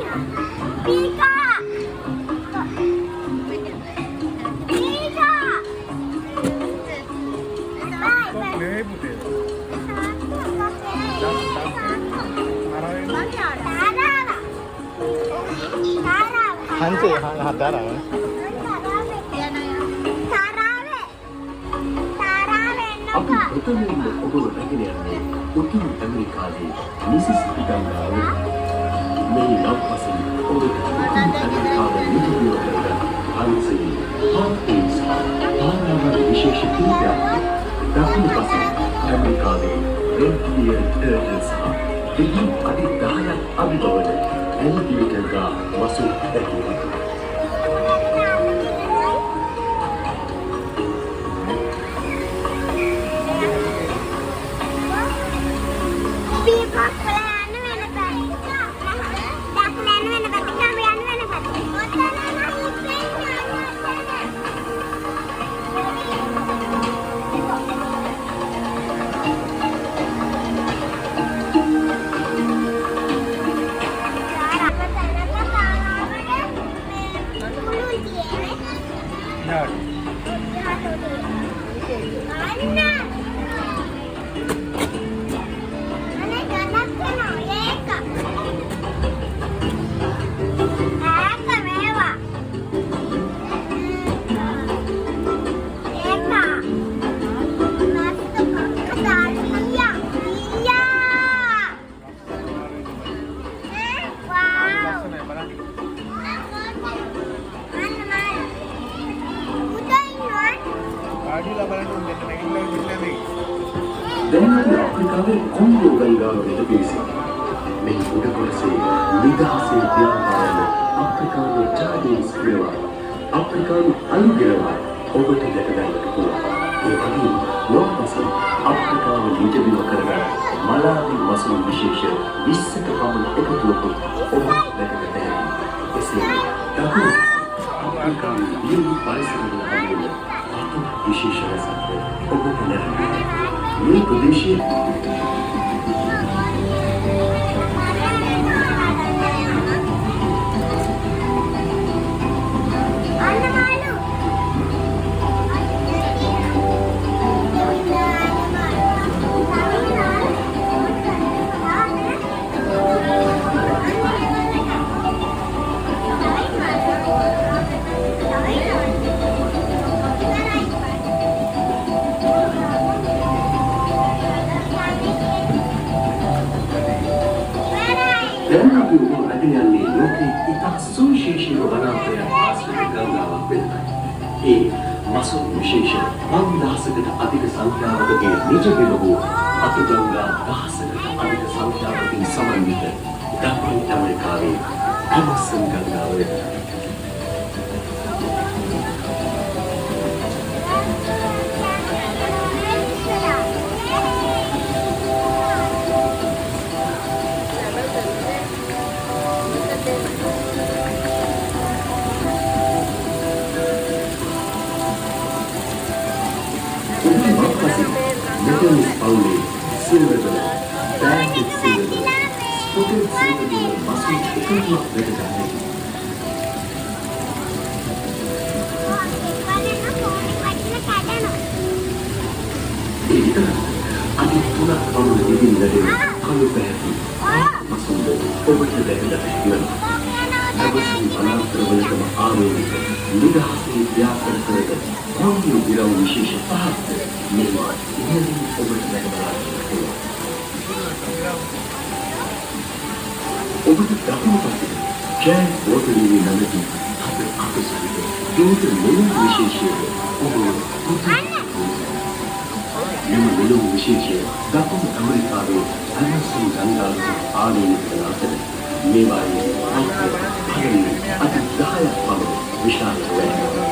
Pika. Pika. නෙවෙයි පුතේ. 한지 하다라. අපි ප්‍රථමයෙන්ම ඔබව රැගෙන යන්නේ උතුරු ඇමරිකාවේ මිසිසිපි ගංගාව. මේ නෞකාවෙන් ඔබට උතුරු ඇමරිකාව නිදහුව කරගන්න අන්සයේ පාර්ටීස් පාරාවර විශේෂ කීපයක් දකුණු පසින් ඇමරිකාවේ රෙඩ් ක්ලියර් ටර්ටල් සහ දෙවි අඩි 10ක් අභිබවන ඇලිගේටර් ගා වසු ඇතිවෙනවා. දැන් අපි අප්‍රිකාවේ කොංගෝ ගංගාව වෙත පිවිසෙනවා. මේ උඩ කොටසේ නිදහසේ ව්‍යාපාරන අප්‍රිකානු ටාඩින්ස් ගිරවා අප්‍රිකානු අලු ගිරවා ඔබට දැක ගන්නට පුළුවන්. ඒ වගේම වම්පසින් අප්‍රිකාව නිජබිම කරගන්න මලාවි මසුන් විශේෂ 20ක පමණ එකතුවකුත් ඔබ දැකගත හැකියි. එසේම දකුණු අප්‍රිකාවේ දියුණු පරිසරවල හමුවන අතු විශේෂ රසක් ඔබට ලැබෙනවා. මේ ප්‍රදේශයේ දැන් අපි උඩ රැගෙන යන්නේ ලෝකයේ ඉතා සුවිශේෂීව වනාන්තරයක් ආශ්‍රිත ගංගාවක් වෙතයි. ඒ මසුන් විශේෂ 5000කට අධික සංඛ්‍යාවකගේ නිජබිම වූ අතු ගංගා 1000කට අධික සංඛ්‍යාවකින් සමන්විත දකුණු ඇමරිකාවේ Amazon ගංගාව වෙතයි. Metalist Pauli, Silver, Bandit Silver, Spotted Silver, Muscle, Economic Vegetarian. Ini ada tunak Pauli di dari kalau berhenti, masuk obat dari dari Abis malam terbentuk sama arus, mudah hasil biasa terjadi. Mungkin bilang wisis faham, memang ini obat dari dari. Obat dahulu pasti, jai obat ini nanti apa sahaja. Itu memang wisis obat. memang විශේෂය දකුණු ඇමරිකාවේ Amazon ගංගාවට ආලෝක කරන අතර මේ වාරයේ පළවෙනි අති 10ක් පමණ විශාල වෙනවා.